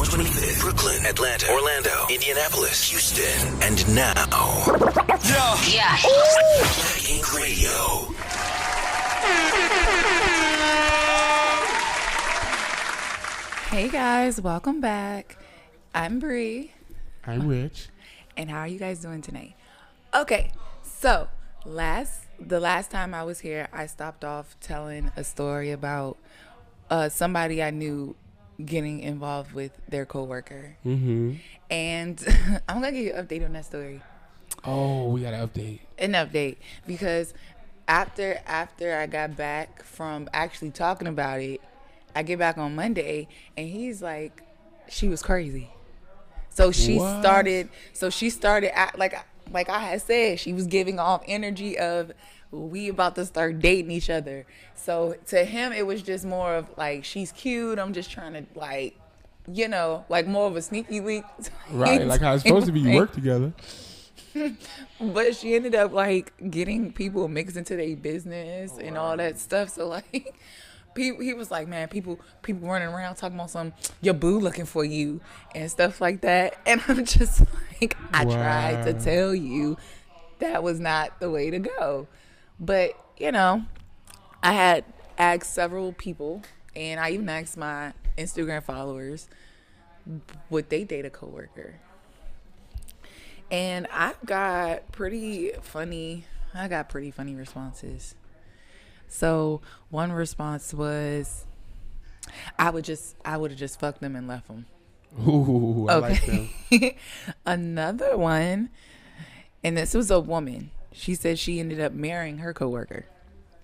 125th, Brooklyn, Atlanta, Orlando, Indianapolis, Houston, and now, Yeah. Black Ink Radio. Hey guys, welcome back. I'm Bree. I'm Rich. And how are you guys doing tonight? Okay, so the last time I was here, I stopped off telling a story about somebody I knew getting involved with their coworker. Mm-hmm. And I'm gonna give you an update on that story. Oh, we got an update. An update because after I got back from actually talking about it, I get back on Monday and he's like, she was crazy. So she started like I had said, she was giving off energy of we about to start dating each other. So to him, it was just more of like, she's cute. I'm just trying to like, you know, like more of a sneaky link. Right, like how it's supposed to be. You work together. But she ended up like getting people mixed into their business and all that stuff. So like, he was like, man, people running around talking about your boo looking for you and stuff like that. And I'm just like, I tried to tell you that was not the way to go. But, you know, I had asked several people, and I even asked my Instagram followers, would they date a coworker? And I got pretty funny responses. So one response was, I would have just fucked them and left them. Ooh, I like them. Another one, and this was a woman. She said she ended up marrying her coworker.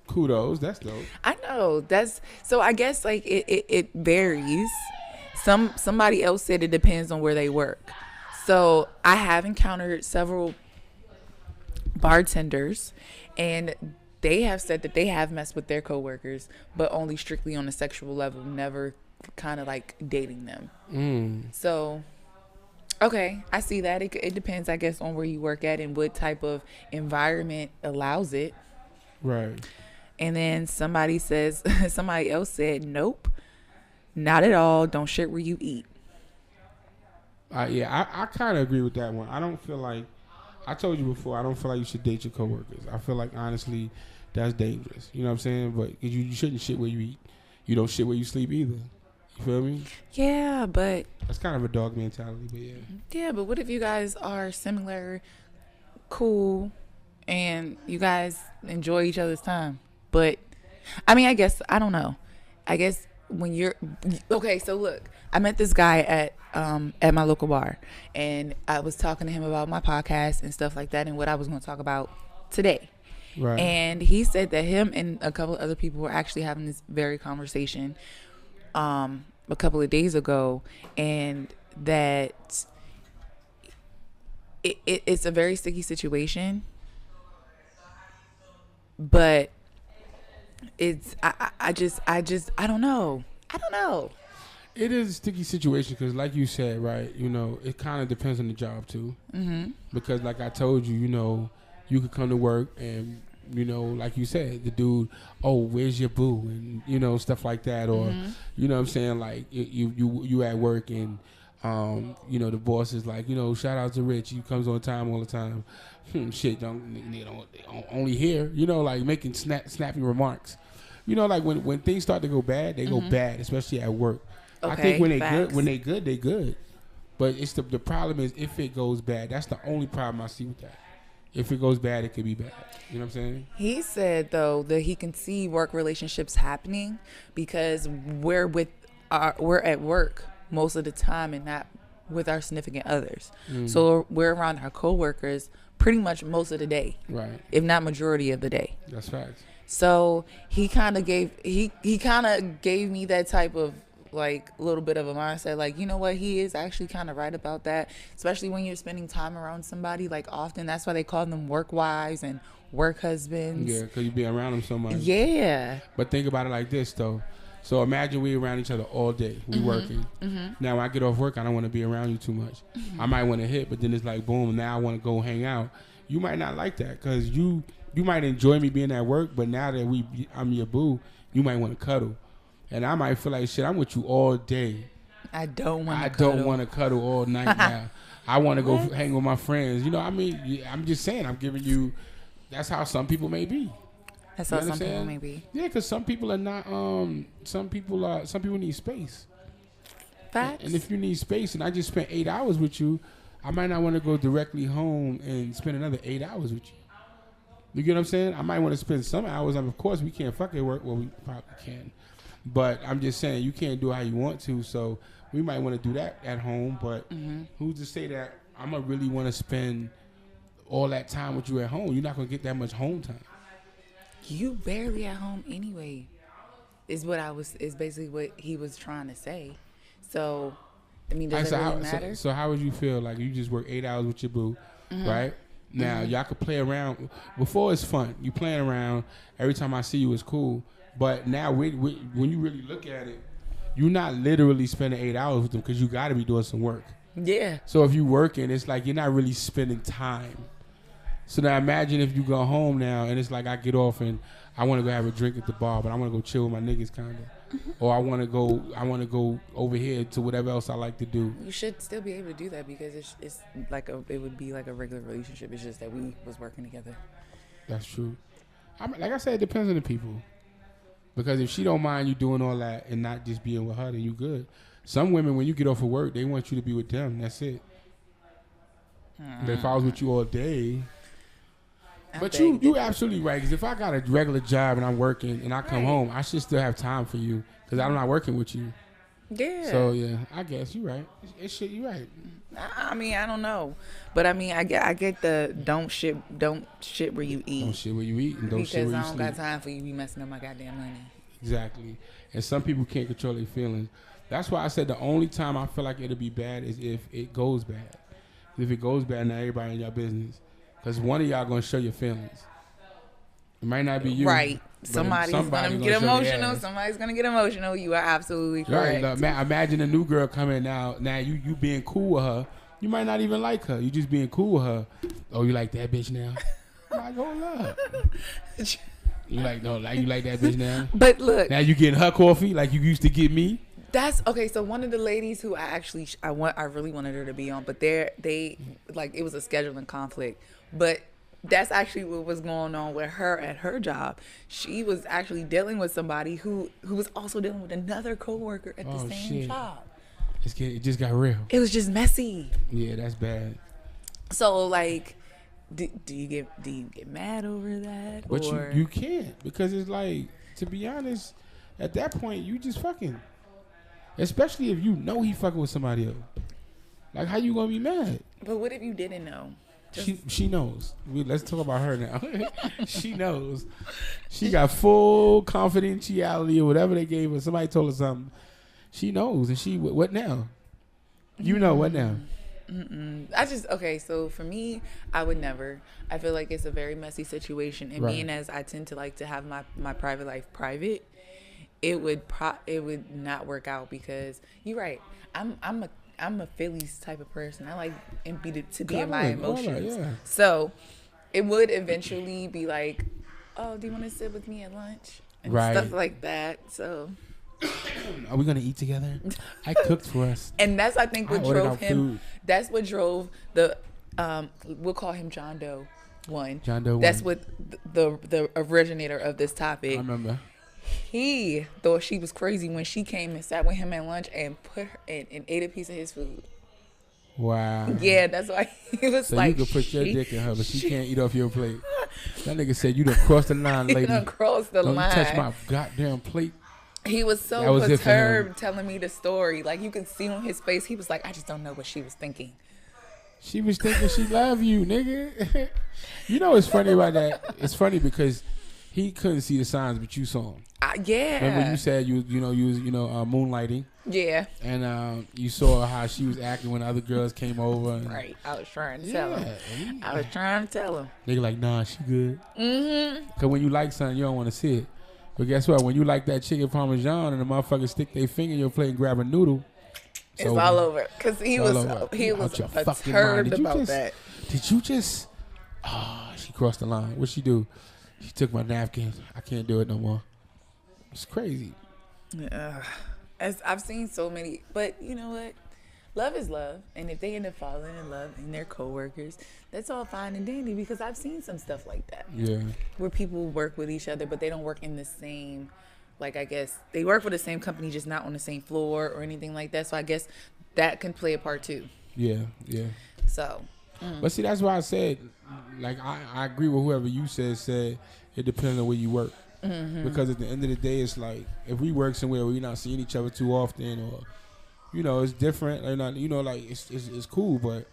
Kudos, that's dope. I know, so I guess like it varies. Somebody else said it depends on where they work. So I have encountered several bartenders, and they have said that they have messed with their coworkers, but only strictly on a sexual level, never kind of like dating them. So, okay, I see that. It depends, I guess, on where you work at and what type of environment allows it. Right. And then somebody else said, nope, not at all. Don't shit where you eat. I kind of agree with that one. I don't feel like, I told you before, I don't feel like you should date your coworkers. I feel like, honestly, that's dangerous. You know what I'm saying? But you shouldn't shit where you eat. You don't shit where you sleep either. You feel me? Yeah, but that's kind of a dog mentality, but yeah. Yeah, but what if you guys are similar, cool, and you guys enjoy each other's time? But, I mean, I don't know. I guess when you're, okay, so look, I met this guy at my local bar, and I was talking to him about my podcast and stuff like that and what I was going to talk about today. Right. And he said that him and a couple of other people were actually having this very conversation a couple of days ago, and that it's a very sticky situation, but it's I don't know. It is a sticky situation because, like you said, right, you know, it kind of depends on the job, too. Mm-hmm. Because, like I told you, you know, you could come to work and, you know, like you said, the dude, oh, where's your boo? And, you know, stuff like that. Or, you know what I'm saying, like, you at work and, you know, the boss is like, you know, shout out to Rich. He comes on time all the time. Shit, they don't only here, you know, like making snappy remarks. You know, like when things start to go bad, they go bad, especially at work. Okay, I think when they good, they good. But it's the problem is if it goes bad, that's the only problem I see with that. If it goes bad, it could be bad. You know what I'm saying? He said though that he can see work relationships happening because we're at work most of the time and not with our significant others. So we're around our coworkers pretty much most of the day, right? If not majority of the day. That's facts. So he kind of gave me that type of like a little bit of a mindset, like, you know what, he is actually kind of right about that, especially when you're spending time around somebody like often. That's why they call them work wives and work husbands. Yeah, because you be around them so much. Yeah. But think about it like this though. So imagine we around each other all day. We working. Now when I get off work, I don't want to be around you too much. I might want to hit, but then it's like boom. Now I want to go hang out. You might not like that because you might enjoy me being at work, but now that I'm your boo, you might want to cuddle. And I might feel like, shit, I'm with you all day. I don't want to I don't want to cuddle all night now. I want to go hang with my friends. You know, I mean, I'm just saying, I'm giving you, that's how some people may be. That's how some people may be. Yeah, because some people are not, some people need space. Facts. And if you need space and I just spent 8 hours with you, I might not want to go directly home and spend another 8 hours with you. You get what I'm saying? I might want to spend some hours. I mean, of course, we can't fucking work. Well, we probably can. But I'm just saying, you can't do it how you want to. So we might want to do that at home. But who's to say that I'm going to really want to spend all that time with you at home? You're not going to get that much home time. You barely at home anyway, is basically what he was trying to say. So, I mean, does it really matter? So how would you feel? Like, you just work 8 hours with your boo, right? Now, y'all could play around. Before, it's fun. You playing around. Every time I see you, it's cool. But now, when you really look at it, you're not literally spending 8 hours with them because you got to be doing some work. Yeah. So if you're working, it's like you're not really spending time. So now imagine if you go home now and it's like I get off and I want to go have a drink at the bar, but I want to go chill with my niggas kind of. Or I want to go over here to whatever else I like to do. You should still be able to do that because it's like it would be like a regular relationship. It's just that we was working together. That's true. Like I said, it depends on the people. Because if she don't mind you doing all that and not just being with her, then you good. Some women, when you get off of work, they want you to be with them. That's it. But if I was with you all day... But you absolutely right. Because if I got a regular job and I'm working and I come home, I should still have time for you because I'm not working with you. Yeah. So yeah, I guess you're right. You're right. I mean, I don't know, but I mean, I get the don't shit where you eat. Don't shit where you eat and don't shit where you sleep. Because I don't got time for you be messing up my goddamn money. Exactly. And some people can't control their feelings. That's why I said the only time I feel like it'll be bad is if it goes bad. If it goes bad, now everybody in your business. Because one of y'all going to show your feelings. It might not be you. Right. Somebody's going to get emotional. Somebody's going to get emotional. You are absolutely correct. Right. Imagine a new girl coming now. Now you being cool with her. You might not even like her. You just being cool with her. Oh, you like that bitch now? Like, hold up. You like that bitch now? But look. Now you getting her coffee like you used to get me? That's okay. So one of the ladies who I really wanted her to be on, but they it was a scheduling conflict. But that's actually what was going on with her at her job. She was actually dealing with somebody who was also dealing with another coworker at the same job. It just got real. It was just messy. Yeah, that's bad. So like, do you get mad over that? But you can't, because it's like, to be honest, at that point you just fucking. Especially if you know he fucking with somebody else. Like, how you gonna be mad? But what if you didn't know? She knows. Let's talk about her now. She knows. She got full confidentiality or whatever they gave her. Somebody told her something. She knows. And what now? You know what now? So for me, I would never. I feel like it's a very messy situation. And being as I tend to have my private life private, it would not work out because you're right. I'm a Phillies type of person. I like to be in my emotions. Yeah. So it would eventually be like, oh, do you want to sit with me at lunch? And stuff like that. So are we gonna eat together? I cooked for us. And that's what drove him. Food. That's what drove the we'll call him John Doe 1. John Doe 1. That's what the originator of this topic. I remember. He thought she was crazy when she came and sat with him at lunch and put her and ate a piece of his food. Wow. Yeah, that's why he was so you could put your dick in her, but she can't eat off your plate. That nigga said, you done crossed the line, lady. You done crossed the line. Don't touch my goddamn plate. He was so perturbed telling me the story. Like, you could see on his face, he was like, I just don't know what she was thinking. She was thinking she loved you, nigga. You know what's funny about that? It's funny because he couldn't see the signs, but you saw them. Yeah. Remember you said you was moonlighting. Yeah. And you saw how she was acting when other girls came over. And, right. I was trying to tell him. I was trying to tell him. Nigga like, nah, she good. Mm-hmm. Because when you like something, you don't want to see it. But guess what? When you like that chicken parmesan and the motherfuckers stick their finger in your plate and grab a noodle, it's all over. Because he was perturbed about that. Did you just... Oh, she crossed the line. What'd she do? She took my napkin. I can't do it no more. It's crazy. As I've seen so many, but you know what? Love is love, and if they end up falling in love and they're coworkers, that's all fine and dandy. Because I've seen some stuff like that, Yeah. where people work with each other, but they don't work in the same. Like I guess they work for the same company, just not on the same floor or anything like that. So I guess that can play a part too. Yeah. Yeah. So. But see, that's why I said, like, I agree with whoever you said it depends on where you work. Mm-hmm. Because at the end of the day, it's like, if we work somewhere where we're not seeing each other too often, or, you know, it's different, or not, you know, like, it's cool, but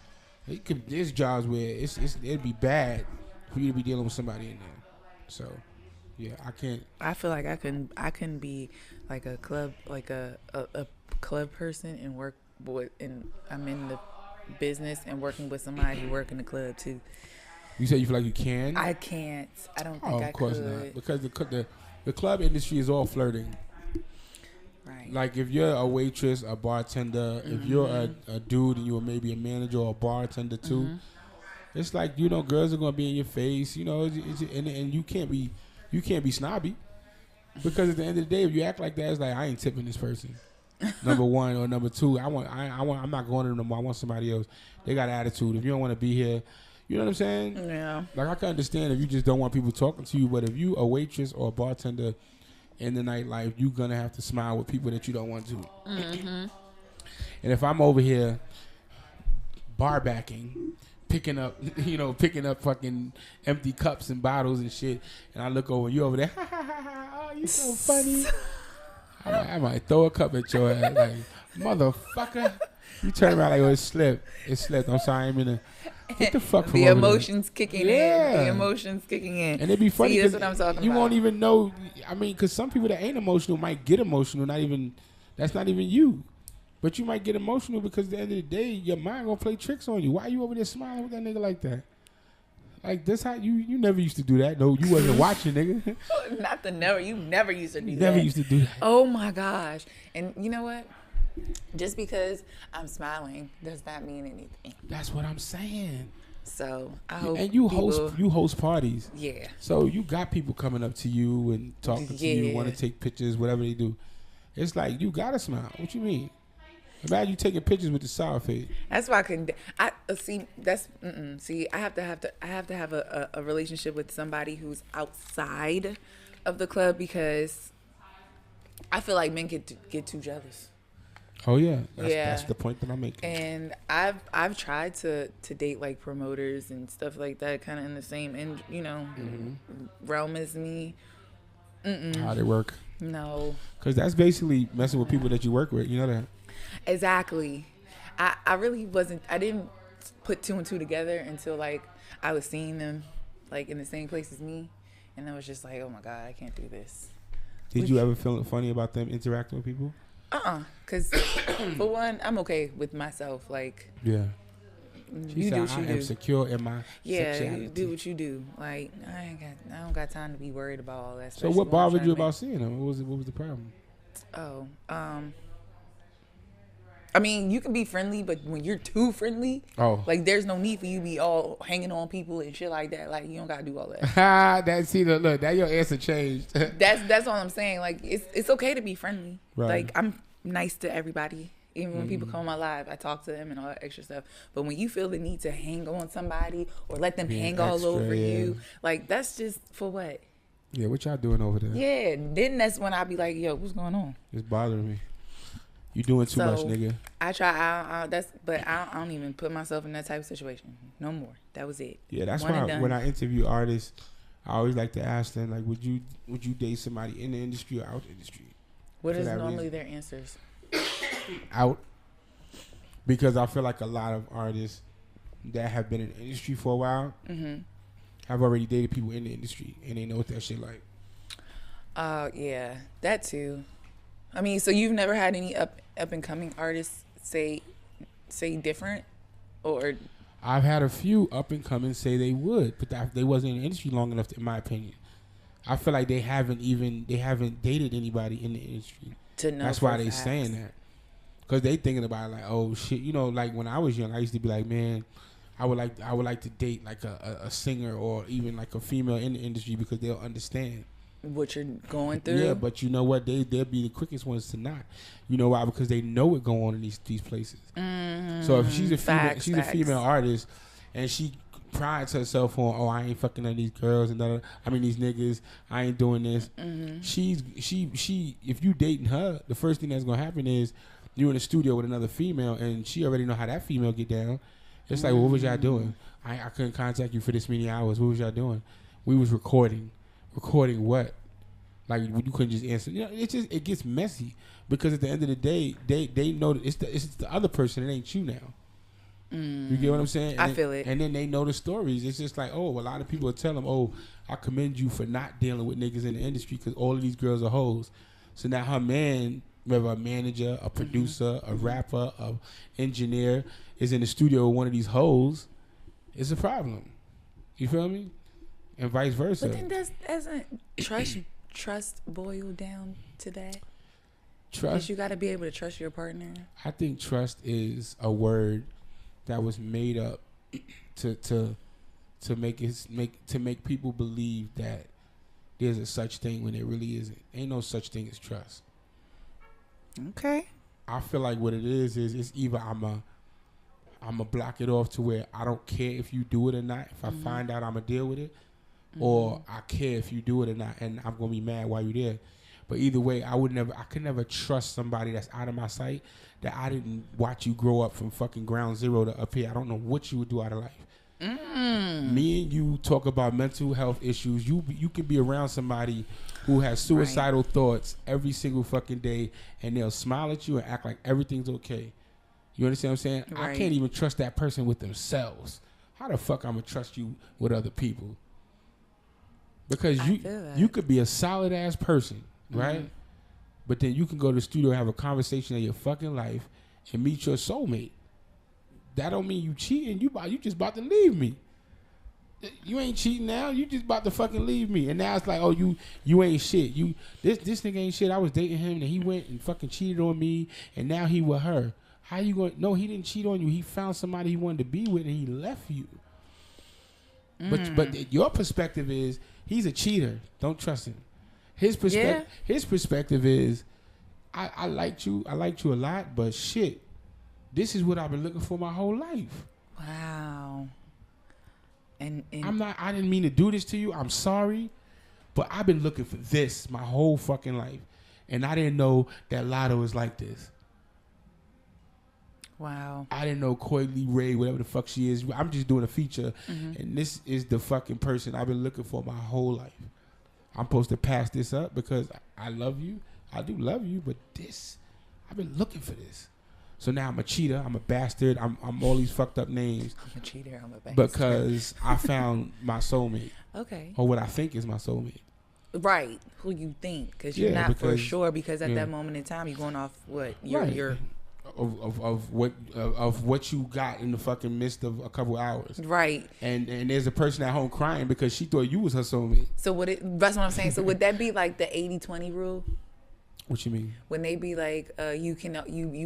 there's jobs where it'd be bad for you to be dealing with somebody in there. So, yeah, I can't. I feel like I can be like a club, like a club person and work with, and I'm in the business and working with somebody who work in the club too. You say you feel like you can? I can't. I don't think I could. Of course not. Because the club industry is all flirting. Right. Like if you're a waitress, a bartender, if you're a dude and you're maybe a manager or a bartender too, it's like, you know, girls are gonna be in your face, you know, and you can't be snobby, because at the end of the day, if you act like that, it's like, I ain't tipping this person. Number one, or number two, I'm not going to them no more. I want somebody else. They got attitude. If you don't want to be here, you know what I'm saying? Yeah. Like, I can understand if you just don't want people talking to you, but if you a waitress or a bartender in the nightlife, you're gonna have to smile with people that you don't want to. Mm-hmm. And if I'm over here bar backing, picking up fucking empty cups and bottles and shit, and I look over, you over there, oh, you so funny. I might throw a cup at your ass, like, motherfucker. You turn around like, oh, it slipped. I'm sorry, I'm gonna get the fuck from The over emotions kicking Yeah. in. The emotions kicking in. And it'd be funny. See, that's what I'm talking you about. won't even know. I mean, because some people that ain't emotional might get emotional. That's not even you. But you might get emotional because at the end of the day, your mind gonna play tricks on you. Why you over there smiling with that nigga like that? Like, this how you never used to do that. No, you wasn't watching, nigga. Not the never. You never used to do that. Never used to do that. Oh my gosh. And you know what? Just because I'm smiling does not mean anything. That's what I'm saying. So I hope. And you people, host parties. Yeah. So you got people coming up to you and talking to you, want to take pictures, whatever they do. It's like, you gotta smile. What you mean? Imagine you taking pictures with the sour face. That's why I couldn't. I see. That's see. I have to have a relationship with somebody who's outside of the club, because I feel like men get too jealous. Oh yeah, that's the point that I'm making. And I've tried to date like promoters and stuff like that, kind of in the same realm as me. How they work? No. Because that's basically messing with people that you work with. You know that. Exactly. I really wasn't. I didn't put two and two together until like I was seeing them like in the same place as me, and I was just like, oh my god, I can't do this. Did you ever feel funny about them interacting with people? Because for one, I'm okay with myself. Like, yeah. You do what you do. I am secure in my sexuality. You do what you do. Like, I don't got time to be worried about all that. So what bothered you about seeing them? What was the problem? I mean, you can be friendly, but when you're too friendly, like, there's no need for you to be all hanging on people and shit like that. Like, you don't gotta do all that. Look, that your answer changed. That's all I'm saying. Like, it's okay to be friendly. Right. Like, I'm nice to everybody. Even when people come on my live, I talk to them and all that extra stuff. But when you feel the need to hang on somebody or let them hang all over you, like, that's just for what? Yeah, what y'all doing over there? Yeah, then that's when I be like, yo, what's going on? It's bothering me. You doing too much, nigga. I try. But I don't even put myself in that type of situation no more. That was it. Yeah, that's why when I interview artists, I always like to ask them, like, would you date somebody in the industry or out the industry? What is normally their answers? Out. Because I feel like a lot of artists that have been in the industry for a while have already dated people in the industry, and they know what that shit like. Yeah, that too. I mean, so you've never had any up and coming artists say different, or? I've had a few up and coming say they would, but they wasn't in the industry long enough, in my opinion. I feel like they haven't dated anybody in the industry. To know. That's why they saying that, because they thinking about it like, oh shit, you know, like when I was young, I used to be like, man, I would like to date like a singer or even like a female in the industry, because they'll understand. what you're going through. Yeah, but you know what? They'll be the quickest ones to not. You know why? Because they know it going on in these places. Mm-hmm. So if she's a female artist, and she prides herself on, oh, I ain't fucking on these girls and these niggas. I ain't doing this. Mm-hmm. She. If you dating her, the first thing that's gonna happen is you're in the studio with another female, and she already know how that female get down. It's like, well, what was y'all doing? I couldn't contact you for this many hours. What was y'all doing? We was recording. Recording what? Like, you couldn't just answer. You know, it gets messy because at the end of the day, they know that it's the other person. It ain't you now. You get what I'm saying? I feel it. And then they know the stories. It's just like, oh, a lot of people will tell them, oh, I commend you for not dealing with niggas in the industry because all of these girls are hoes. So now her man, whether a manager, a producer, a rapper, a engineer, is in the studio with one of these hoes, it's a problem. You feel me? And vice versa. But then doesn't trust boil down to that? Trust. Because you got to be able to trust your partner. I think trust is a word that was made up to make people believe that there's a such thing when there really isn't. Ain't no such thing as trust. Okay. I feel like what it is it's either I'm a block it off to where I don't care if you do it or not. If I find out, I'm gonna deal with it, or I care if you do it or not, and I'm gonna be mad while you're there. But either way, I could never trust somebody that's out of my sight that I didn't watch you grow up from fucking ground zero to up here. I don't know what you would do out of life. Me and you talk about mental health issues. You can be around somebody who has suicidal thoughts every single fucking day, and they'll smile at you and act like everything's okay. You understand what I'm saying? Right. I can't even trust that person with themselves. How the fuck I'm gonna trust you with other people? Because you could be a solid ass person, right? But then you can go to the studio and have a conversation of your fucking life and meet your soulmate. That don't mean you cheating. You just about to leave me. You ain't cheating now. You just about to fucking leave me. And now it's like, oh, you ain't shit. This nigga ain't shit. I was dating him and he went and fucking cheated on me and now he with her. How you going? No, he didn't cheat on you. He found somebody he wanted to be with and he left you. But your perspective is he's a cheater. Don't trust him. His perspective is I liked you. I liked you a lot, but shit, this is what I've been looking for my whole life. Wow. And I didn't mean to do this to you. I'm sorry, but I've been looking for this my whole fucking life, and I didn't know that Lotto is like this. Wow. I didn't know Coily Ray, whatever the fuck she is. I'm just doing a feature, and this is the fucking person I've been looking for my whole life. I'm supposed to pass this up because I love you. I do love you, but I've been looking for this. So now I'm a cheater. I'm a bastard. I'm all these fucked up names. I'm a cheater. I'm a bastard. Because I found my soulmate. Okay. Or what I think is my soulmate. Right. Who you think. Because you're not for sure. Because at that moment in time, you're going off what? You're Of what you got in the fucking midst of a couple hours. Right. And there's a person at home crying because she thought you was her soulmate. So that's what I'm saying. So would that be like the 80-20 rule? What you mean? When they be like, you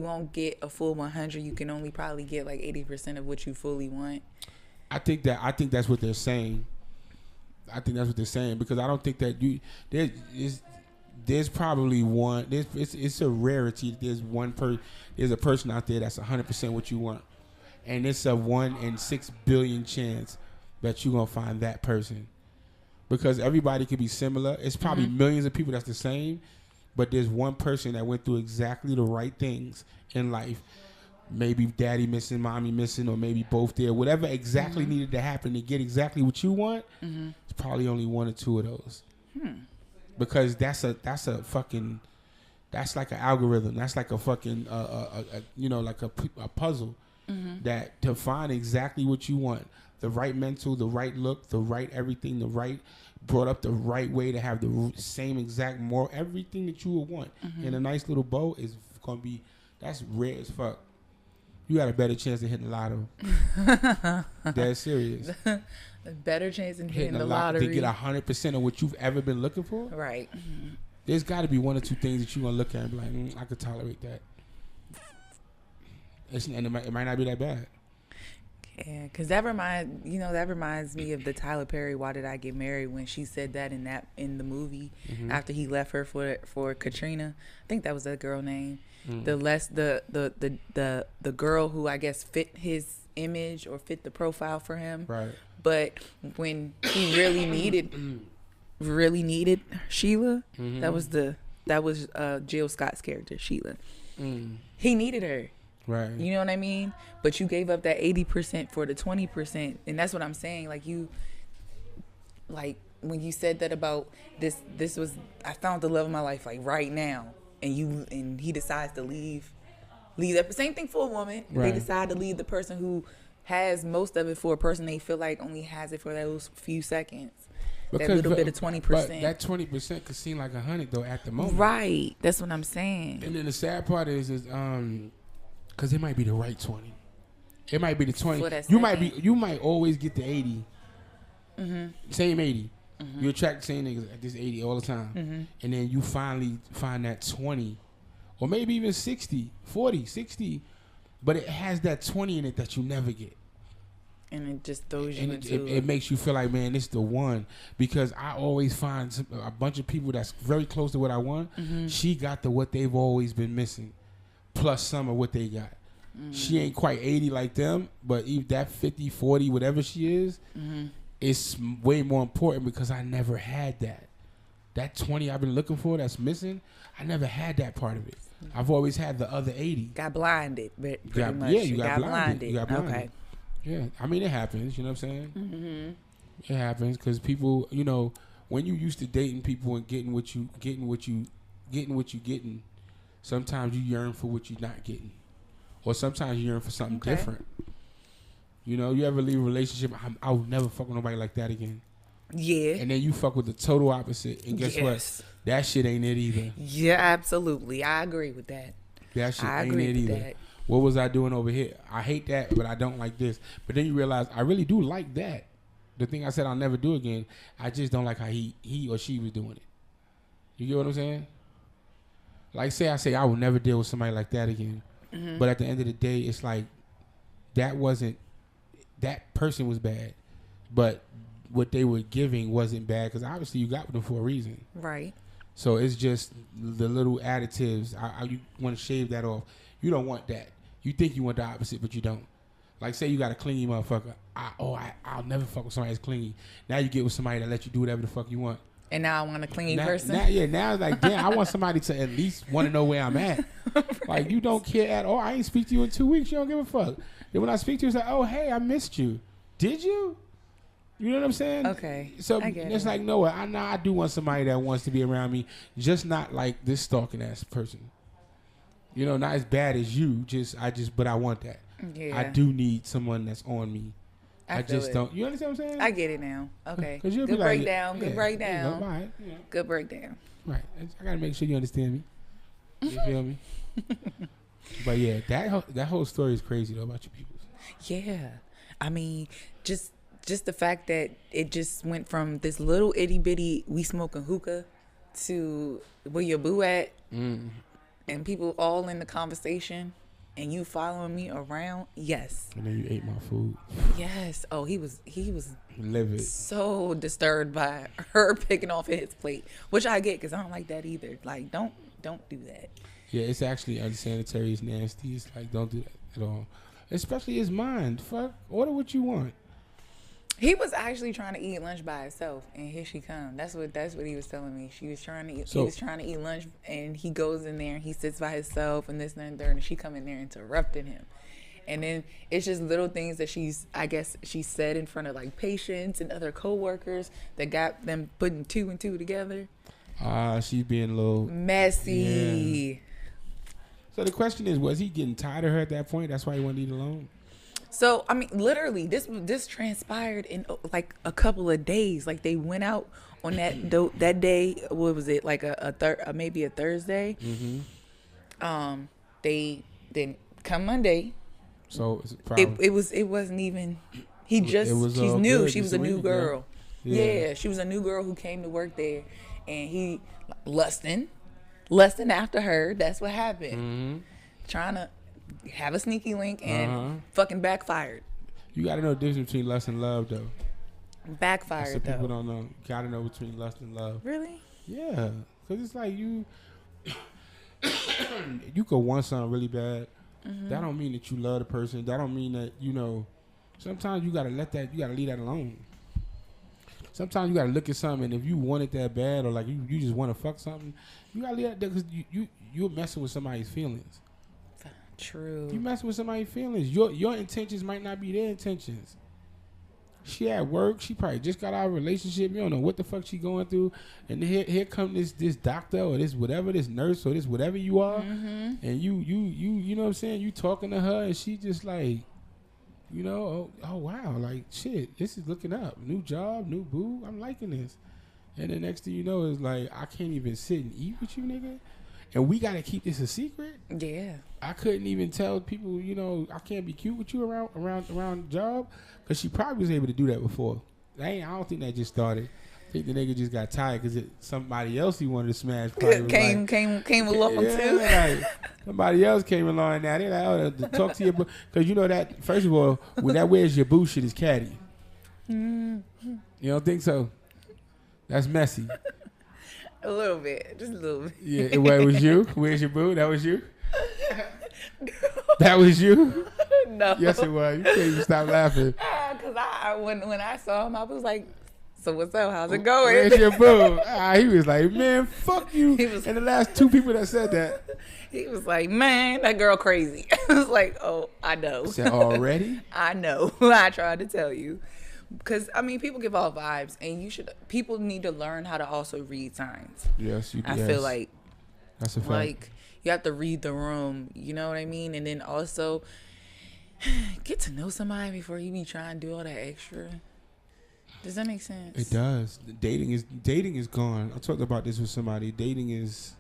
won't get a full 100, you can only probably get like 80% of what you fully want. I think that's what they're saying. Because I don't think that there's probably one. It's a rarity. There's a person out there that's 100% what you want, and it's a 1 in 6 billion chance that you're gonna find that person. Because everybody could be similar. It's probably millions of people that's the same, but there's one person that went through exactly the right things in life. Maybe daddy missing, mommy missing, or maybe both there. Whatever exactly needed to happen to get exactly what you want, it's probably only 1 or 2 of those. Because that's like an algorithm. That's like a fucking like a puzzle that to find exactly what you want, the right mental, the right look, the right everything, the right brought up the right way to have the same exact more everything that you would want in a nice little bow is gonna be that's rare as fuck. You got a better chance of hitting the lotto. Dead serious. A better chance of hitting the lottery. To get 100% of what you've ever been looking for. Right. There's got to be 1 or 2 things that you're gonna look at and be like, I could tolerate that. And it might not be that bad. Yeah, because that reminds me of the Tyler Perry "Why Did I Get Married" when she said that in the movie after he left her for Katrina. I think that was that girl name. The girl who I guess fit his image or fit the profile for him. Right. But when he really needed Sheila, that was Jill Scott's character, Sheila. He needed her. Right. You know what I mean? But you gave up that 80% for the 20%. And that's what I'm saying. Like when you said that about this was, I found the love of my life like right now. And he decides to leave that. Same thing for a woman. Right. They decide to leave the person who has most of it for a person they feel like only has it for those few seconds. That little bit of 20%. But that 20% could seem like 100 though at the moment. Right. That's what I'm saying. And then the sad part is because it might be the right 20. It might be the 20. You might always get the 80. Same 80. You attract the same niggas at this 80 all the time. And then you finally find that 20. Or maybe even 60, 40, 60. But it has that 20 in it that you never get. And it just throws you into it makes you feel like, man, this is the one. Because I always find a bunch of people that's very close to what I want. She got what they've always been missing. Plus some of what they got. She ain't quite 80 like them. But if that 50, 40, whatever she is, it's way more important because I never had that. That 20 I've been looking for that's missing, I never had that part of it. I've always had the other 80. Got blinded, but pretty much. Yeah, you got blinded. You got blinded. Okay. Yeah, I mean, it happens, you know what I'm saying? It happens because people, when you used to dating people and getting what you getting, sometimes you yearn for what you're not getting. Or sometimes you yearn for something different. You ever leave a relationship, I'll never fuck with nobody like that again. Yeah. And then you fuck with the total opposite, and guess what? That shit ain't it either. Yeah, absolutely. I agree with that. That shit ain't it either. That. What was I doing over here? I hate that, but I don't like this. But then you realize I really do like that. The thing I said I'll never do again, I just don't like how he or she was doing it. You get what I'm saying? Like I say I will never deal with somebody like that again. But at the end of the day, it's like that person was bad. But what they were giving wasn't bad because obviously you got with them for a reason. Right. So it's just the little additives. You want to shave that off. You don't want that. You think you want the opposite, but you don't. Like, say you got a clingy motherfucker. I'll never fuck with somebody that's clingy. Now you get with somebody that let you do whatever the fuck you want. And now I want a clingy person? Now it's like, damn, I want somebody to at least want to know where I'm at. Like, you don't care at all. I ain't speak to you in 2 weeks. You don't give a fuck. Then when I speak to you, it's like, oh, hey, I missed you. Did you? You know what I'm saying? Okay. So it's like, no, I do want somebody that wants to be around me, just not like this stalking ass person. Not as bad as you. But I want that. Yeah. I do need someone that's on me. I just don't. You understand what I'm saying? I get it now. Okay. Good breakdown. Like, good breakdown. All right. Yeah. Good breakdown. Right. I gotta make sure you understand me. You feel me? But yeah, that whole story is crazy though about your people. Yeah. I mean, just the fact that it just went from this little itty bitty we smoking hookah to where your boo at, and people all in the conversation, and you following me around. Yes. And then you ate my food. Yes. Oh, he was livid. So disturbed by her picking off his plate, which I get because I don't like that either. Like, don't do that. Yeah, it's actually unsanitary. It's nasty. It's like, don't do that at all. Especially his mind. Fuck. Order what you want. He was actually trying to eat lunch by himself, and here she come. That's what he was telling me. He was trying to eat lunch, and he goes in there and he sits by himself, and this and that, and she come in there interrupting him. And then it's just little things that she said in front of like patients and other coworkers that got them putting 2 and 2 together. She's being a little messy. Yeah. So the question is, was he getting tired of her at that point? That's why he wanted to eat alone? So, I mean, literally, this transpired in like a couple of days. Like, they went out on that day. What was it? Like maybe a Thursday. Mm-hmm. They then come Monday. So it wasn't even. She's new. She was a new girl. Yeah, she was a new girl who came to work there, and he lusting after her. That's what happened. Mm-hmm. Trying to have a sneaky link and fucking backfired. You got to know the difference between lust and love, though. Backfired, Some people though. don't know. You got to know between lust and love. Really? Yeah, because it's like you could want something really bad. That don't mean that you love the person. That don't mean that, you know, sometimes you got to leave that alone. Sometimes you got to look at something, and if you want it that bad, or like you just want to fuck something, you got to leave that there because you're messing with somebody's feelings. True. You messing with somebody's feelings. Your intentions might not be their intentions. She at work. She probably just got out of a relationship. You don't know what the fuck she going through. And here come this doctor or this whatever, this nurse or this whatever you are. And you know what I'm saying? You talking to her and she just like, you know, oh wow, like shit, this is looking up. New job, new boo. I'm liking this. And the next thing you know is like, I can't even sit and eat with you, nigga. And we got to keep this a secret? Yeah. I couldn't even tell people, you know, I can't be cute with you around the job, because she probably was able to do that before. I don't think that just started. I think the nigga just got tired because somebody else he wanted to smash came along too. Like, somebody else came along now. They're like, oh, to talk to your boo. Because you know that, first of all, when that where's your boo shit is catty. You don't think so? That's messy. A little bit. Just a little bit. Yeah, well, it was you? Where's your boo? That was you? That was you? No. Yes, it was. You can't even stop laughing. Because when I saw him, I was like, so what's up? How's it going? Where's your boo? He was like, man, fuck you. He was, and the last two people that said that. He was like, man, that girl crazy. I was like, oh, I know. Said already? I know. I tried to tell you. Because, I mean, people give off vibes, and people need to learn how to also read signs. Yes, you do. I feel like, that's a fact. Like, you have to read the room, you know what I mean? And then also, get to know somebody before you be trying to do all that extra. Does that make sense? It does. Dating is gone. I talked about this with somebody. Dating is,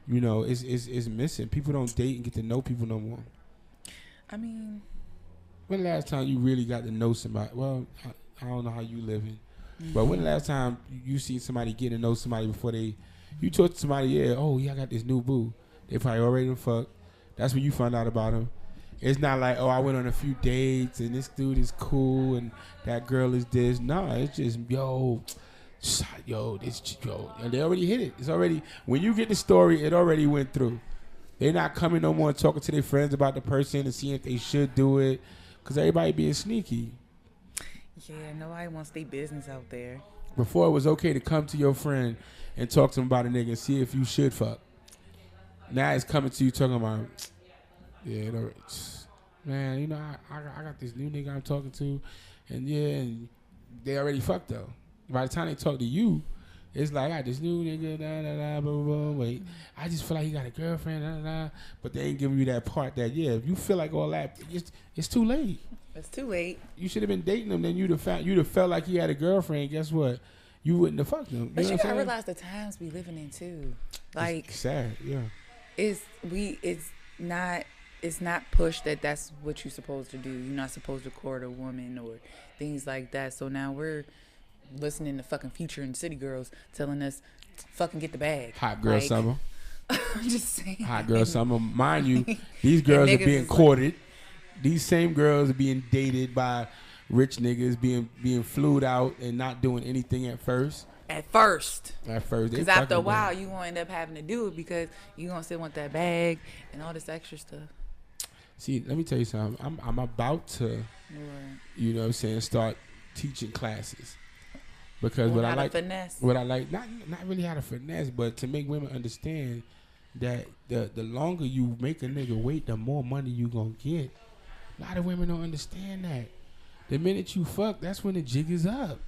you know, is missing. People don't date and get to know people no more. I mean, when the last time you really got to know somebody? Well, I don't know how you living, but when the last time you seen somebody get to know somebody before you talk to somebody? Yeah, oh yeah, I got this new boo. They probably already fucked. That's when you find out about them. It's not like, oh, I went on a few dates and this dude is cool and that girl is this. No, it's just this, and they already hit it. It's already, when you get the story, it already went through. They're not coming no more and talking to their friends about the person and seeing if they should do it, because everybody being sneaky. Yeah, nobody wants their business out there. Before, it was okay to come to your friend and talk to him about a nigga and see if you should fuck. Now it's coming to you talking about, yeah, man, you know, I got this new nigga I'm talking to, and they already fucked though. By the time they talk to you, it's like, I got this new nigga, blah, blah, blah, wait. I just feel like he got a girlfriend, but they ain't giving you that part that, yeah, if you feel like all that, it's too late. It's too late. You should have been dating him, then you'd have felt like he had a girlfriend. Guess what? You wouldn't have fucked him. But you gotta realize the times we living in too. Like, it's sad, yeah. It's not pushed that that's what you're supposed to do. You're not supposed to court a woman or things like that. So now we're listening to fucking Future and City Girls telling us, fucking get the bag. Hot girl summer. I'm just saying. Hot girl summer. Mind you, these girls are being courted. These same girls are being dated by rich niggas, being flued out and not doing anything at first. At first. Because after a while, you going to end up having to do it because you going to still want that bag and all this extra stuff. See, let me tell you something. I'm about to, you know what I'm saying, start teaching classes. Because what I like, not really how to finesse, but to make women understand that the longer you make a nigga wait, the more money you going to get. A lot of women don't understand that. The minute you fuck, that's when the jig is up.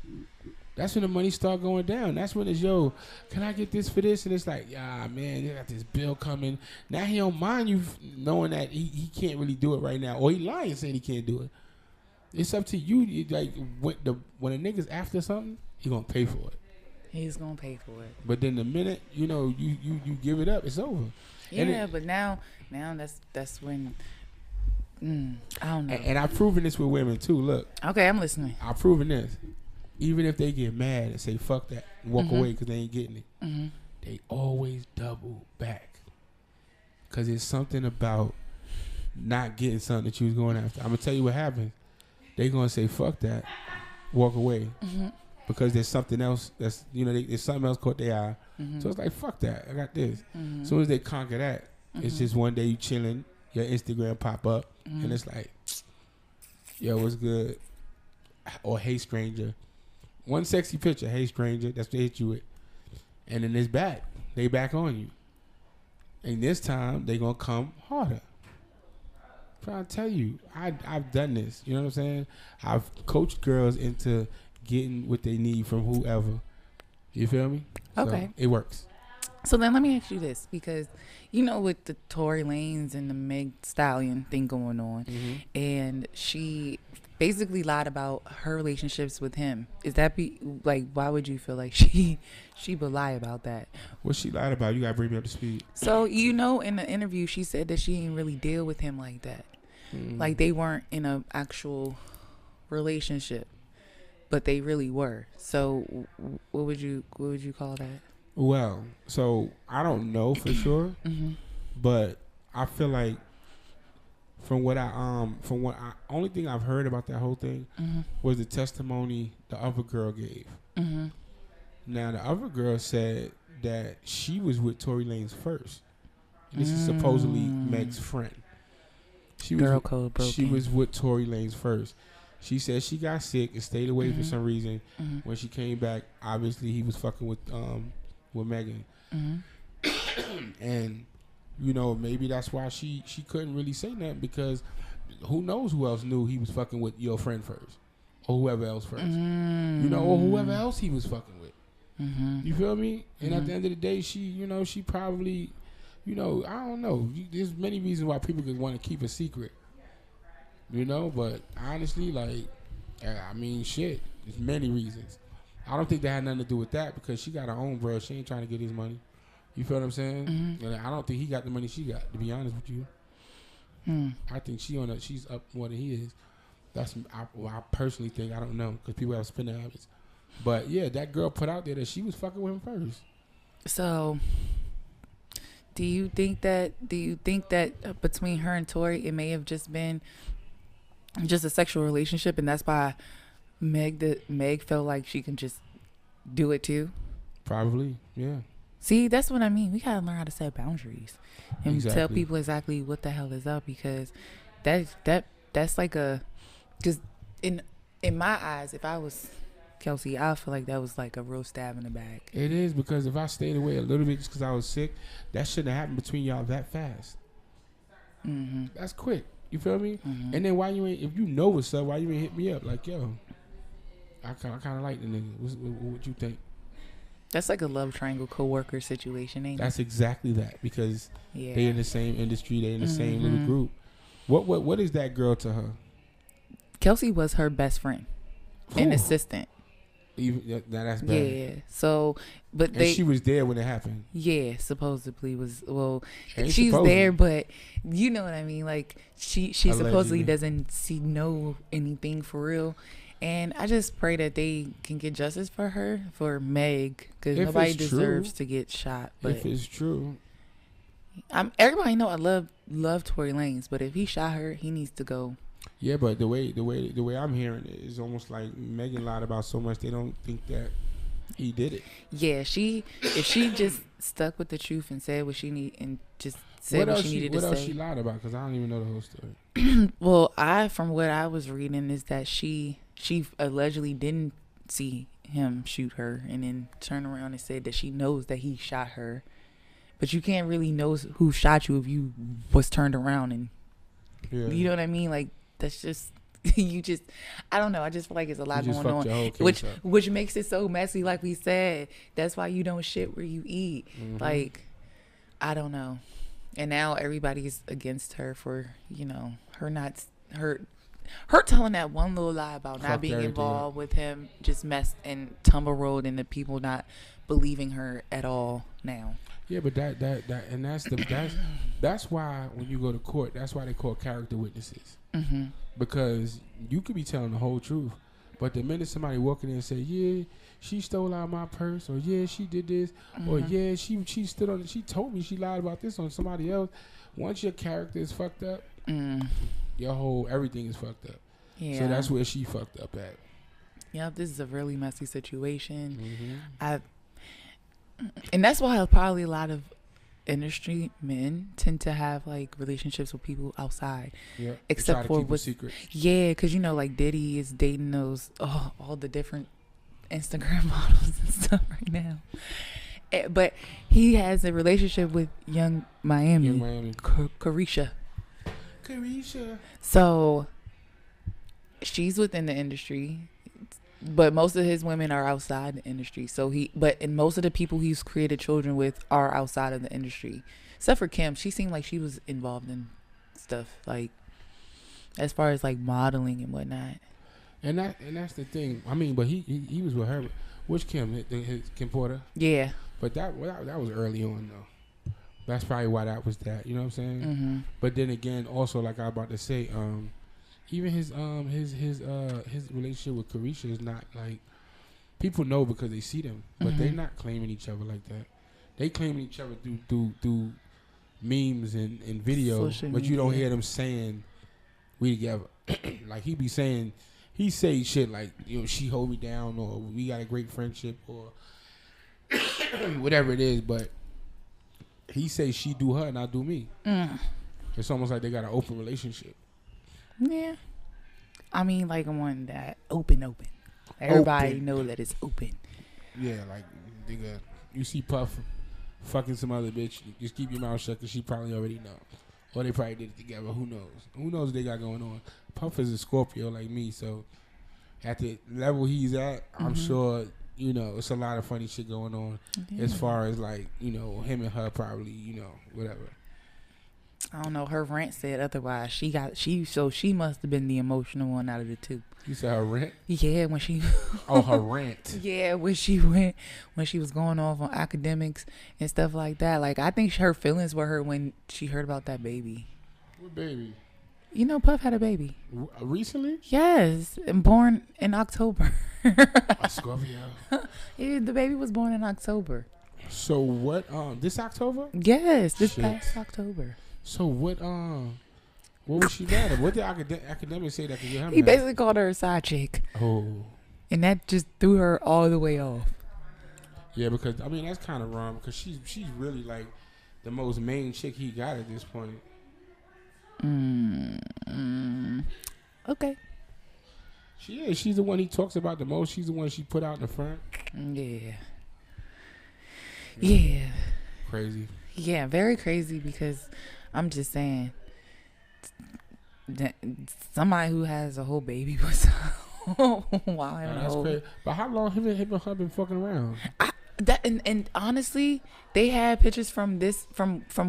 That's when the money start going down. That's when it's, yo, can I get this for this? And it's like, yeah, man, you got this bill coming. Now he don't mind you knowing that he can't really do it right now. Or he lying saying he can't do it. It's up to you. Like, when a nigga's after something, he going to pay for it. He's going to pay for it. But then the minute, you know, you give it up, it's over. Yeah, but now that's when... I don't know. And I've proven this with women too. Look. Okay, I'm listening. I've proven this. Even if they get mad and say fuck that and walk away because they ain't getting it, they always double back. Because it's something about not getting something that you was going after. I'm going to tell you what happens. they gonna say fuck that, walk away, because there's something else that's there's something else caught their eye. So it's like fuck that, I got this. As soon as they conquer that, it's just one day you chilling, your Instagram pop up, and it's like, yo, what's good? Or hey stranger, one sexy picture, hey stranger, that's what they hit you with, and then it's back. They back on you, and this time they gonna come harder. I'm trying to tell you, I've done this. You know what I'm saying? I've coached girls into getting what they need from whoever. You feel me? Okay. So it works. So then let me ask you this, because with the Tory Lanez and the Meg Stallion thing going on, and she basically lied about her relationships with him. Is that why would you feel like she would lie about that? What she lied about? You gotta bring me up to speed. So in the interview she said that she didn't really deal with him like that. Like they weren't in an actual relationship, but they really were. So what would you call that? Well, so I don't know for sure, but I feel like from what only thing I've heard about that whole thing was the testimony the other girl gave. Now the other girl said that she was with Tory Lanez first. This is supposedly Meg's friend. She was with Tory Lanez first. She said she got sick and stayed away for some reason. When she came back, obviously he was fucking with Megan. And maybe that's why she couldn't really say nothing, because who knows who else knew he was fucking with your friend first, or whoever else first, or whoever else he was fucking with. You feel me? And at the end of the day, she probably, I don't know. There's many reasons why people could want to keep a secret. But honestly, shit, there's many reasons. I don't think that had nothing to do with that, because she got her own bread. She ain't trying to get his money. You feel what I'm saying? And I don't think he got the money she got, to be honest with you. I think she's up more than he is. That's I personally think. I don't know, because people have spending habits. But yeah, that girl put out there that she was fucking with him first. So, do you think that between her and Tory, it may have just been just a sexual relationship, and that's why Meg felt like she can just do it too? Probably, yeah. See, that's what I mean. We gotta learn how to set boundaries and tell people exactly what the hell is up, because that's like because in my eyes, if I was Kelsey, I feel like that was like a real stab in the back. It is, because if I stayed away a little bit just because I was sick, that shouldn't have happened between y'all that fast. That's quick. You feel me? And then why you ain't, if you know what's up, why you ain't hit me up like, yo, I kind of like the nigga. What you think? That's like a love triangle coworker situation, ain't it? That's exactly that, because they in the same industry, they in the same little group. What is that girl to her? Kelsey was her best friend and assistant. Even that's bad. Yeah. So, but she was there when it happened. Yeah, supposedly was. Well, Ain't she's supposedly there, but you know what I mean. Like she supposedly doesn't know anything for real. And I just pray that they can get justice for her, for Meg, because nobody deserves to get shot. But if it's true, everybody know I love Tory Lanez, but if he shot her, he needs to go. Yeah, but the way I'm hearing it is almost like Megan lied about so much they don't think that he did it. Yeah, if she just stuck with the truth and said what she need and just said what she needed to say. What else she lied about? Because I don't even know the whole story. Well, from what I was reading is that she allegedly didn't see him shoot her, and then turned around and said that she knows that he shot her, but you can't really know who shot you if you was turned around and you know what I mean. Like that's just I don't know. I just feel like it's a lot going on, which makes it so messy. Like we said, that's why you don't shit where you eat. Like I don't know. And now everybody's against her for her telling that one little lie about not being involved with him, just messed and tumble rolled into people not believing her at all now. Yeah, but that's why when you go to court, that's why they call character witnesses. Because you could be telling the whole truth, but the minute somebody walking in and say, yeah, she stole out my purse, or yeah, she did this, or yeah, she stood on it, she told me she lied about this on somebody else. Once your character is fucked up, your whole everything is fucked up. Yeah. So that's where she fucked up at. Yep, this is a really messy situation. Mm-hmm. And that's why probably a lot of industry men tend to have like relationships with people outside. Yeah. Except for with secret. Yeah, because you know, like Diddy is dating those all the different Instagram models and stuff right now. But he has a relationship with Young Miami. Carisha. So she's within the industry, but most of his women are outside the industry. And most of the people he's created children with are outside of the industry, except for Kim. She seemed like she was involved in stuff like, as far as like modeling and whatnot. And that's the thing. I mean, but he was with her. Which Kim? Kim Porter. Yeah. But that was early on though. That's probably why that was that. You know what I'm saying? Mm-hmm. But then again, also like I was about to say, even his relationship with Carisha is not like, people know because they see them, but they're not claiming each other like that. They claiming each other through memes and video, but you don't hear them saying we together. Like he say shit like, you know, she hold me down, or we got a great friendship, or whatever it is, but he say she do her and I do me. It's almost like they got an open relationship. Yeah. I mean, like, I want that open. Everybody know that it's open. Yeah, like, nigga, you see Puff fucking some other bitch, just keep your mouth shut because she probably already know. Or they probably did it together. Who knows? Who knows what they got going on? Puff is a Scorpio like me, so at the level he's at, I'm sure, you know, it's a lot of funny shit going on as far as, like, you know, him and her probably, you know, whatever. I don't know. Her rant said otherwise. She must have been the emotional one out of the two. You said her rant? Yeah, when she. Oh, her rant. Yeah, when she was going off on academics and stuff like that. Like, I think her feelings were hurt when she heard about that baby. What baby? You know, Puff had a baby. Recently? Yes, and born in October. A Scorpio. Yeah, the baby was born in October. So what? This October? Yes, this past October. So what was she mad at? What did academics say that could get him He mad? basically called her a side chick. Oh. And that just threw her all the way off. Yeah, because, I mean, that's kind of wrong because she's really, like, the most main chick he got at this point. Okay. She is. She's the one he talks about the most. She's the one she put out in the front. Yeah. Crazy. Yeah, very crazy because I'm just saying that somebody who has a whole baby was wow. That's crazy. But how long have her been fucking around? And honestly, they had pictures from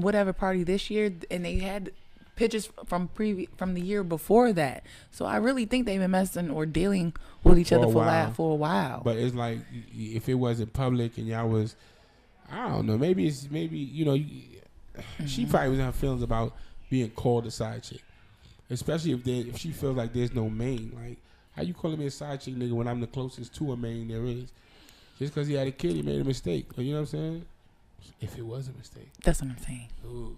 whatever party this year, and they had pictures from the year before that. So I really think they've been messing or dealing with each other for a while. But it's like, if it wasn't public and y'all was, I don't know, maybe you know, she probably was in her feelings about being called a side chick, especially if she feels like there's no main. Like, how you calling me a side chick, nigga, when I'm the closest to a main there is? Just because he had a kid, he made a mistake. You know what I'm saying? If it was a mistake. That's what I'm saying. Ooh.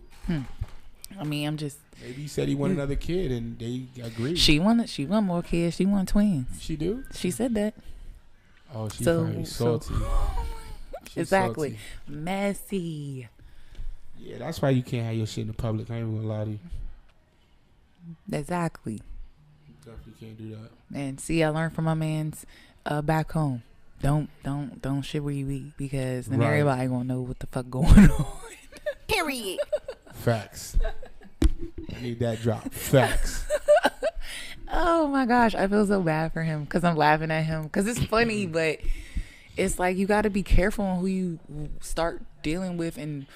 I mean, I'm just. Maybe he said he wanted another kid, and they agreed. She wanted more kids. She wanted twins. She do? She said that. Oh, she's probably salty. Exactly. Salty. Messy. Yeah, that's why you can't have your shit in the public. I ain't even gonna lie to you. Exactly. You definitely can't do that. And see, I learned from my man's back home. Don't shit where you eat, because then everybody gonna know what the fuck going on. Period. Facts. I need that drop. Facts. Oh my gosh, I feel so bad for him because I'm laughing at him because it's funny, but it's like you got to be careful on who you start dealing with and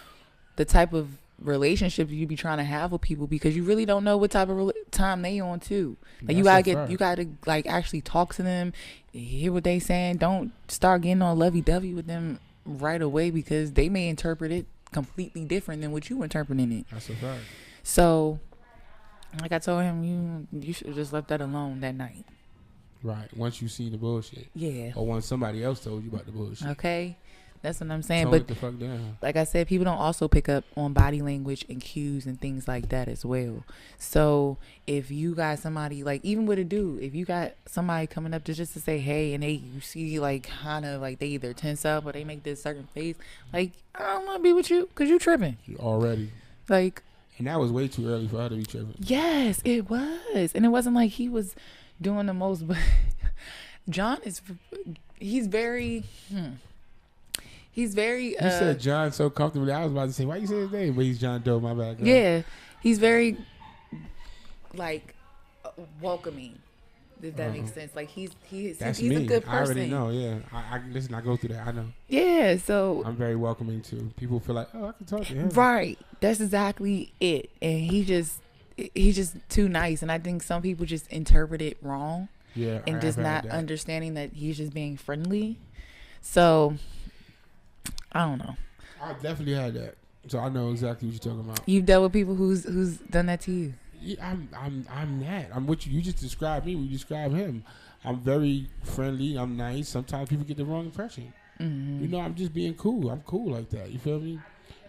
the type of relationship you be trying to have with people, because you really don't know what type of time they on too. Like, you gotta like actually talk to them, hear what they saying. Don't start getting on lovey-dovey with them right away, because they may interpret it completely different than what you interpreting it. That's a fact. So, like I told him, you should have just left that alone that night. Right. Once you see the bullshit. Yeah. Or once somebody else told you about the bullshit. Okay. That's what I'm saying. Tone But it the fuck down. like I said, people don't also pick up on body language and cues and things like that as well. So if you got somebody, like even with a dude, if you got somebody coming up to just to say hey, and you see like kind of like they either tense up or they make this certain face, like I don't want to be with you because you tripping. You already. Like, And that was way too early for her to be tripping. yes, it was. And it wasn't like he was doing the most, but John is, he's very, he's very, You said John so comfortably. I was about to say, why you say his name? But he's John Doe, my bad. Girl. yeah, he's very, like, welcoming. If that makes sense. Like, he's That's he's me. a good person. I already know, yeah. I listen, I go through that. I know. Yeah, so. I'm very welcoming, too. People feel like, oh, I can talk to him. Right. That's exactly it. And he's just too nice. And I think some people just interpret it wrong. Yeah. And I've just had not that. understanding that he's just being friendly. So, I don't know. I definitely had that. So I know exactly what you're talking about. You've dealt with people who's done that to you. Yeah, I'm that. I'm what you just described me. We describe him. I'm very friendly. I'm nice. Sometimes people get the wrong impression. Mm-hmm. You know, I'm just being cool. I'm cool like that. You feel me?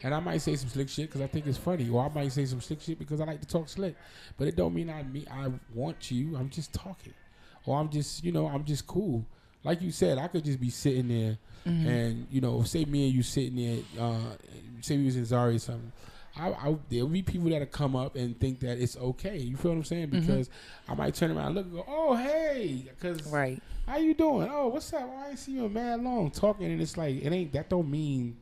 And I might say some slick shit because I think it's funny, or I might say some slick shit because I like to talk slick. But it don't mean I want you. I'm just talking, or I'm just I'm just cool. Like you said, I could just be sitting there, and say me and you sitting there, say we was in Zari or something. There'll be people that'll come up and think that it's okay. You feel what I'm saying? Because I might turn around and look and go, oh, hey. Because Right. how you doing? Oh, what's up? Oh, I ain't see you in mad long talking. And it's like, that don't mean,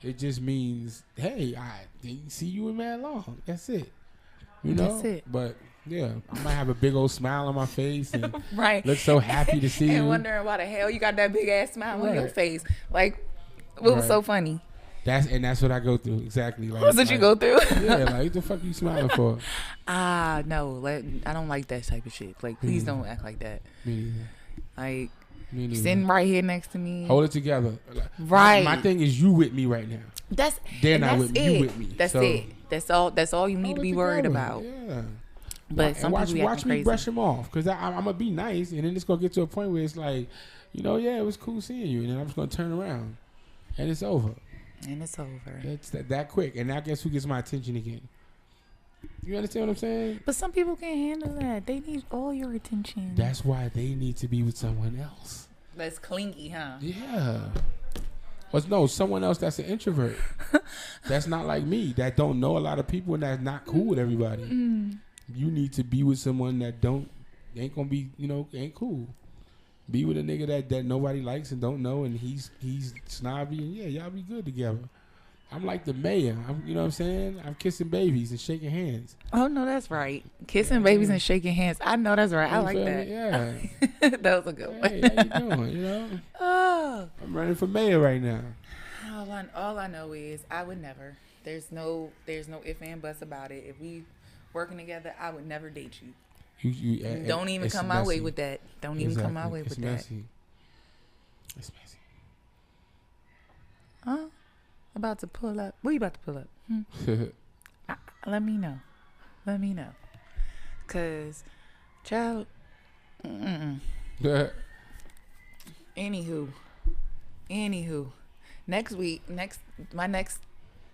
it just means, hey, I didn't see you in mad long. That's it. You know? That's it. But, yeah, I might have a big old smile on my face and Right. look so happy to see and you. wondering why the hell you got that big ass smile on your Right. face. Like, what was Right. so funny? That's what I go through. Exactly. Like, That's what you go through? Yeah, like, what the fuck you smiling for? No. I don't like that type of shit. Like, please don't act like that. Me neither. Like, Me neither. sitting right here next to me. Hold it together. Right. My thing is you with me right now. They're not with me. You with me. That's So, it. That's all you need hold to it be worried together. about. Yeah. But some watch, people be watch acting me crazy. brush them off because I'm gonna be nice, and then it's gonna get to a point where it's like, yeah, it was cool seeing you, and then I'm just gonna turn around, and it's over. And it's over. It's that quick, and now guess who gets my attention again? You understand what I'm saying? But some people can't handle that. They need all your attention. That's why they need to be with someone else. That's clingy, huh? Yeah. Or no, someone else that's an introvert. That's not like me. That don't know a lot of people and that's not cool with everybody. You need to be with someone that ain't gonna be, ain't cool. Be with a nigga that nobody likes and don't know, and he's snobby, and yeah, y'all be good together. I'm like the mayor. You know what I'm saying? I'm kissing babies and shaking hands. Oh no, that's right. Kissing babies and shaking hands. I know that's right. I You like feel that. me? Yeah. That was a good one. Hey, how you doing? Oh. I'm running for mayor right now. All I know is I would never. There's no if and buts about it. If we working together, I would never date you. Don't even it's come my way messy. with that. Don't even come my way It's with messy. It's messy. that. Huh? About to pull up. What you about to pull up? Let me know. Let me know. Cause, child. Anywho. My next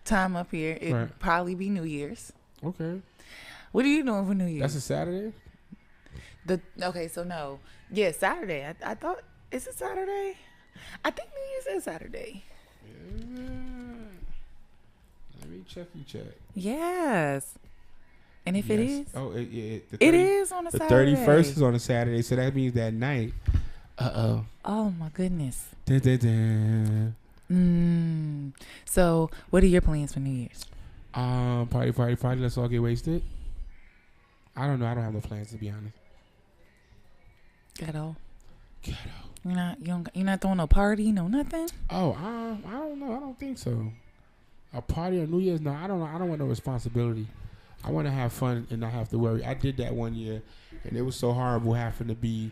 time up here, it'll Right. probably be New Year's. Okay. What are you doing for New Year's? That's a Saturday? Yeah, Saturday. I thought, is it Saturday? I think New Year's is Saturday. Let me check. Yes. And if it is, it is on a the Saturday. 31st is on a Saturday, so that means that night. Oh my goodness. Dun, dun, dun. So, what are your plans for New Year's? Party. Let's all get wasted. I don't know. I don't have no plans, to be honest. Ghetto. Ghetto. You're not throwing no party, no nothing. Oh, I don't know. I don't think so. A party on New Year's? No, I don't know. I don't want no responsibility. I want to have fun and not have to worry. I did that one year, and it was so horrible having to be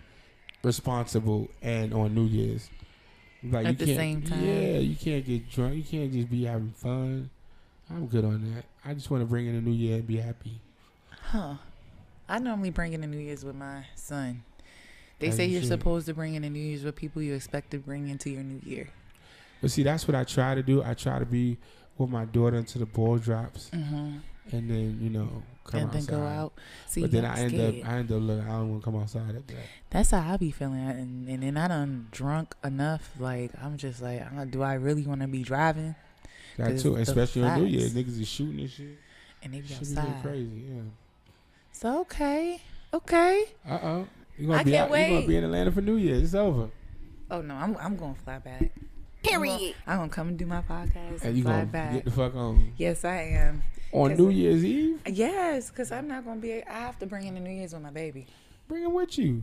responsible and on New Year's. Like At the same time. Yeah, you can't get drunk. You can't just be having fun. I'm good on that. I just want to bring in a New Year and be happy. Huh. I normally bring in a New Year's with my son. They As say you you're should. supposed to bring in a New Year's with people you expect to bring into your New Year. But see, that's what I try to do. I try to be with my daughter until the ball drops, Mm-hmm. and then come And outside. then go out. See, But then I'm I end scared. up looking. I don't want to come outside after that. That's how I be feeling. And then I done drunk enough. Like, I'm just like, do I really want to be driving? That 'Cause too, the especially on New Year's, facts. niggas is shooting and shit. And they be Shit be getting outside. crazy. Yeah. So, okay. You gonna I be can't You gonna wait. be in Atlanta for New Year's. It's over. Oh, no, I'm going to fly back. Period. I'm going to come and do my podcast And and you fly gonna back. get the fuck on Yes, I am. on 'Cause- New Year's Eve. Yes, because I'm not going to be, I have to bring in the New Year's with my baby. Bring him with you.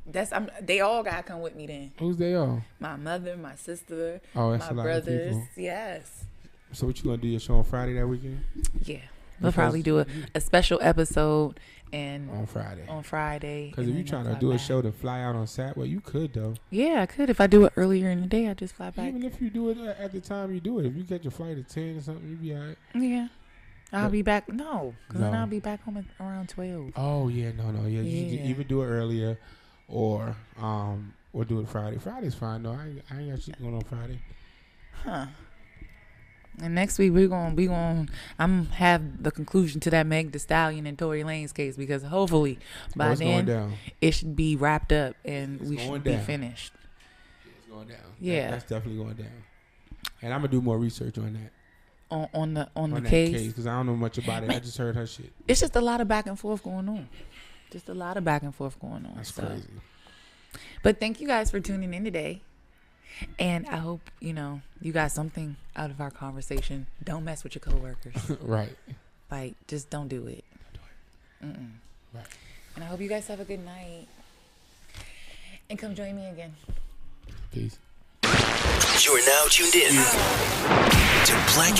They all got to come with me then. Who's they all? My mother, my sister, Oh, that's my a lot brothers. of people. Yes. So what you gonna do? Your show on Friday that weekend? Yeah. We'll Because- probably do a special episode and On Friday. on Friday. Because and if you then trying I'll to fly do a back. show to fly out on Saturday, well, you could though. Yeah, I could. If I do it earlier in the day, I just fly back. Even if you do it at the time you do it, if you catch your flight at 10 or something, you be alright. Yeah. I'll But- be back. No, because then No. I'll be back home at around 12. Oh yeah, no, yeah. You Yeah. should either do it earlier, or do it Friday. Friday's fine though. I ain't got shit going on Friday. Huh. And next week I'm have the conclusion to that Meg Thee Stallion and Tory Lanez case, because hopefully by It's going then down. it should be wrapped up and It's we going should be down. finished. It's going down. Yeah. That's definitely going down. And I'm gonna do more research on that. On the that case. because I don't know much about it. I just heard her shit. It's just a lot of back and forth going on. That's So- crazy. But thank you guys for tuning in today. And I hope, you got something out of our conversation. Don't mess with your coworkers. Right. Like, just don't do it. Mm-mm. Right. And I hope you guys have a good night. And come join me again. Peace. You're now tuned in to Black